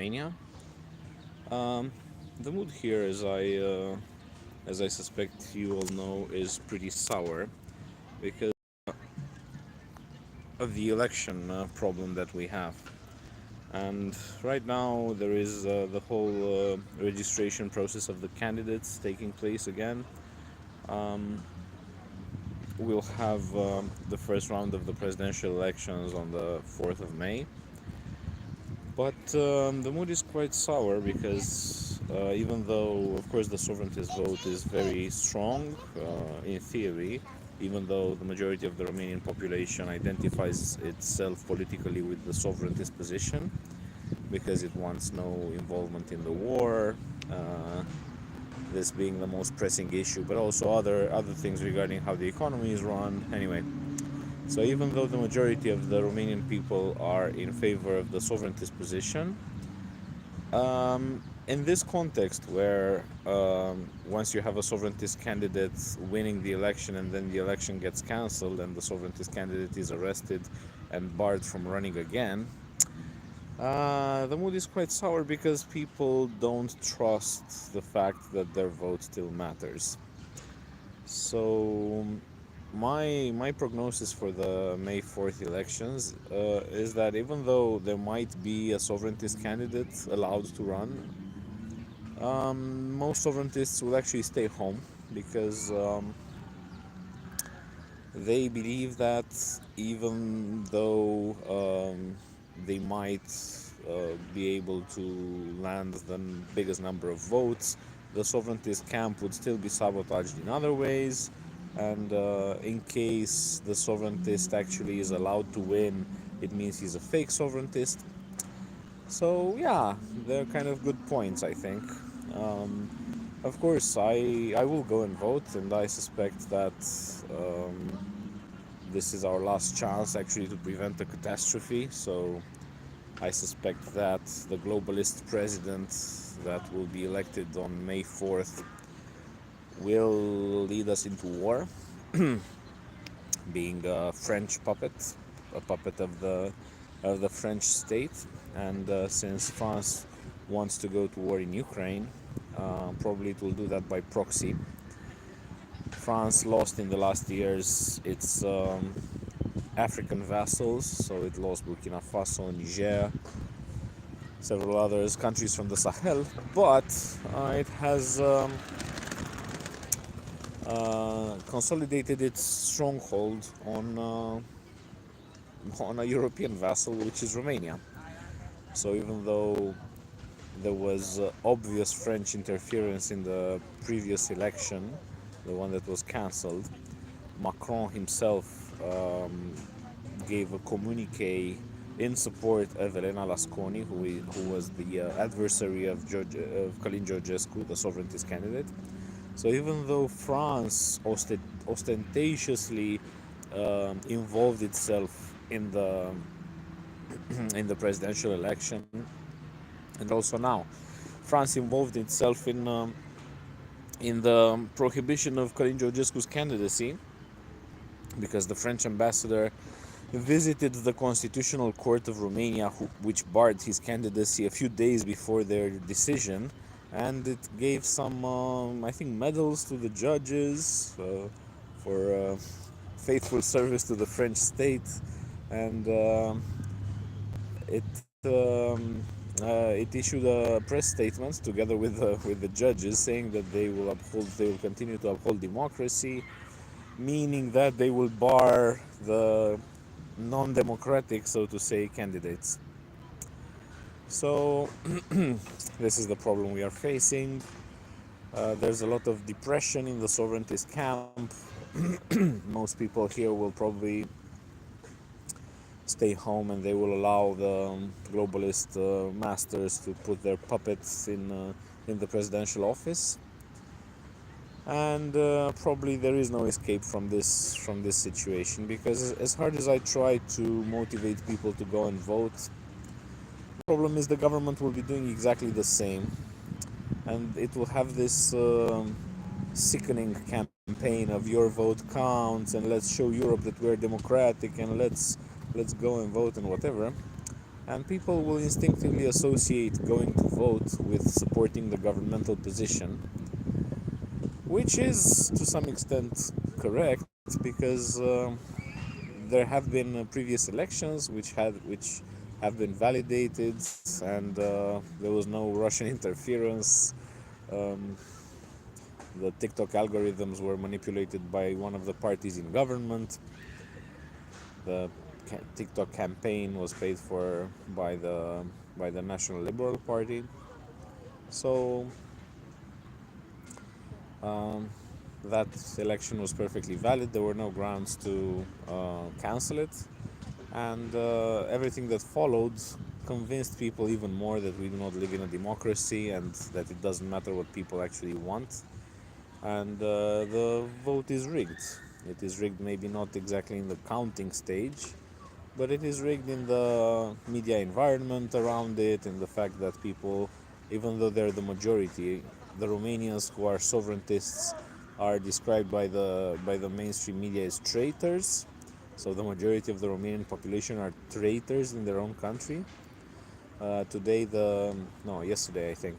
Romania. Um, the mood here, as I suspect you all know, is pretty sour because of the election problem that we have. And right now, there is the whole registration process of the candidates taking place again. Um, we'll have the first round of the presidential elections on the 4th of May. But the mood is quite sour because even though, of course, the sovereigntist vote is very strong in theory, even though the majority of the Romanian population identifies itself politically with the sovereigntist position because it wants no involvement in the war, uh, this being the most pressing issue, but also other things regarding how the economy is run. Anyway, so even though the majority of the Romanian people are in favor of the sovereigntist position, in this context where once you have a sovereigntist candidate winning the election and then the election gets cancelled and the sovereigntist candidate is arrested and barred from running again, the mood is quite sour because people don't trust the fact that their vote still matters. So my prognosis for the May 4th elections is that even though there might be a sovereigntist candidate allowed to run, most sovereigntists will actually stay home because they believe that even though they might be able to land the biggest number of votes, the sovereigntist camp would still be sabotaged in other ways. And in case the sovereigntist actually is allowed to win, it means he's a fake sovereigntist. So yeah, they're kind of good points, I think. Um, of course, I will go and vote, and I suspect that this is our last chance actually to prevent a catastrophe. So I suspect that the globalist president that will be elected on May 4th will lead us into war, being a French puppet, a puppet of the French state. And since France wants to go to war in Ukraine, probably it will do that by proxy. France lost in the last years its African vassals, so it lost Burkina Faso, Niger, several others, countries from the Sahel, but it has consolidated its stronghold on a European vassal, which is Romania. So even though there was obvious French interference in the previous election, the one that was cancelled, Macron himself gave a communique in support of Elena Lasconi, who was the adversary of Călin Georgescu, the sovereigntist candidate. So even though France ostentatiously involved itself in the in the presidential election, and also now France involved itself in the prohibition of Călin Georgescu's candidacy because the French ambassador visited the Constitutional Court of Romania, which barred his candidacy a few days before their decision, and it gave some, I think, medals to the judges for faithful service to the French state, and it it issued a press statement together with the judges saying that they will continue to uphold democracy, meaning that they will bar the non-democratic, so to say, candidates. So this is the problem we are facing. There's a lot of depression in the sovereigntist camp. Most people here will probably stay home and they will allow the globalist masters to put their puppets in the presidential office. And probably there is no escape from this situation, because as hard as I try to motivate people to go and vote, the problem is the government will be doing exactly the same, and it will have this sickening campaign of your vote counts and let's show Europe that we're democratic and let's go and vote and whatever. and people will instinctively associate going to vote with supporting the governmental position, which is to some extent correct because there have been previous elections which have been validated, and there was no Russian interference. Um, the TikTok algorithms were manipulated by one of the parties in government. The TikTok campaign was paid for by the National Liberal Party. So um, that election was perfectly valid. There were no grounds to cancel it, and everything that followed convinced people even more that we do not live in a democracy and that it doesn't matter what people actually want, and the vote is rigged. It is rigged, maybe not exactly in the counting stage, but it is rigged in the media environment around it, and the fact that people, even though they're the majority, the Romanians who are sovereigntists are described by the mainstream media as traitors. So the majority of the Romanian population are traitors in their own country. Today, yesterday I think,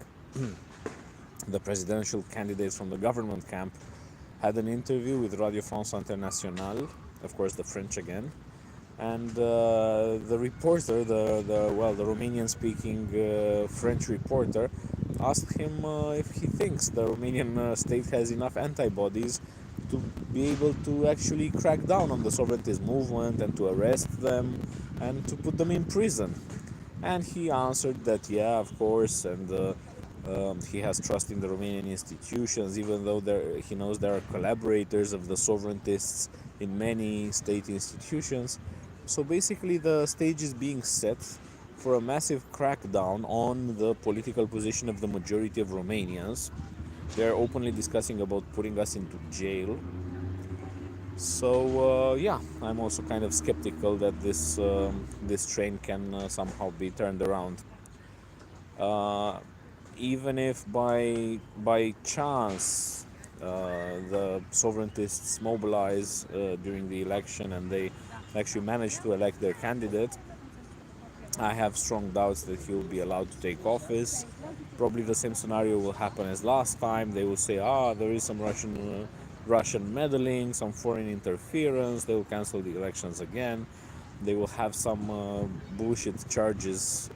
the presidential candidate from the government camp had an interview with Radio France Internationale, of course the French again, and the reporter, the Romanian-speaking French reporter, asked him if he thinks the Romanian state has enough antibodies to be able to actually crack down on the sovereigntist movement and to arrest them and to put them in prison. And he answered that, yeah, of course, and he has trust in the Romanian institutions, even though he knows there are collaborators of the sovereigntists in many state institutions. So basically, the stage is being set for a massive crackdown on the political position of the majority of Romanians. They're openly discussing about putting us into jail. So yeah, I'm also kind of skeptical that this train can somehow be turned around. Uh, Even if by chance the sovereigntists mobilize during the election and they actually manage to elect their candidate, I have strong doubts that he will be allowed to take office. Probably the same scenario will happen as last time. They will say, there is some Russian meddling, some foreign interference. They will cancel the elections again. They will have some bullshit charges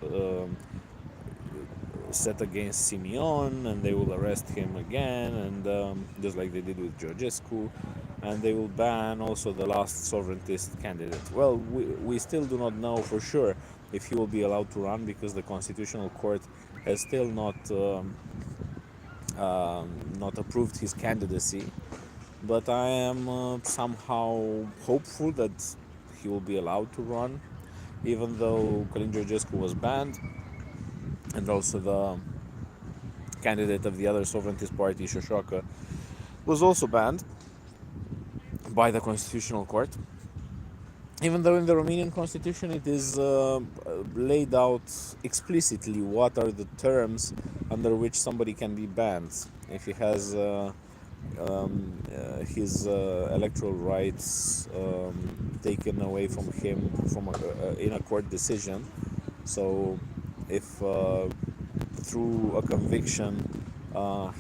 set against Simeon, and they will arrest him again, and just like they did with Georgescu, and they will ban also the last sovereigntist candidate. Well, we still do not know for sure if he will be allowed to run because the Constitutional Court has still not approved his candidacy. But I am somehow hopeful that he will be allowed to run, even though Călin Georgescu was banned, and also the candidate of the other sovereigntist party, Șoșoacă, was also banned by the Constitutional Court. Even though in the Romanian constitution it is laid out explicitly what are the terms under which somebody can be banned. If he has his electoral rights taken away from him in a court decision. So if through a conviction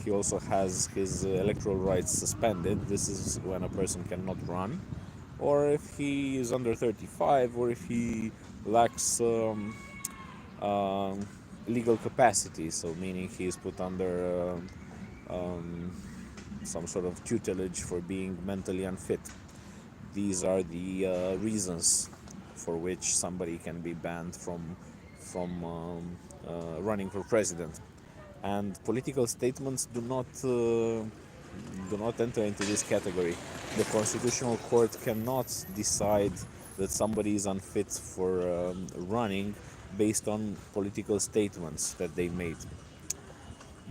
he also has his electoral rights suspended, this is when a person cannot run. Or if he is under 35, or if he lacks legal capacity, so meaning he is put under some sort of tutelage for being mentally unfit. These are the reasons for which somebody can be banned from running for president. And political statements do not enter into this category. The Constitutional Court cannot decide that somebody is unfit for running based on political statements that they made.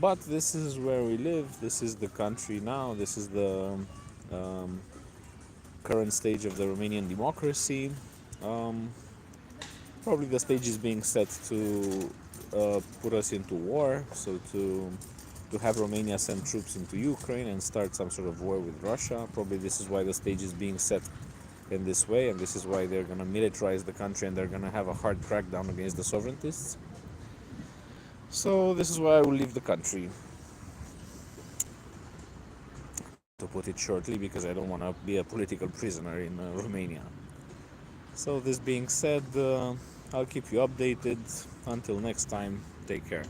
But this is where we live, this is the country now, this is the current stage of the Romanian democracy. Probably the stage is being set to put us into war, so to have Romania send troops into Ukraine and start some sort of war with Russia. Probably this is why the stage is being set in this way, and this is why they're going to militarize the country and they're going to have a hard crackdown against the sovereigntists. So this is why I will leave the country, to put it shortly, because I don't want to be a political prisoner in Romania. So this being said, I'll keep you updated. Until next time, take care.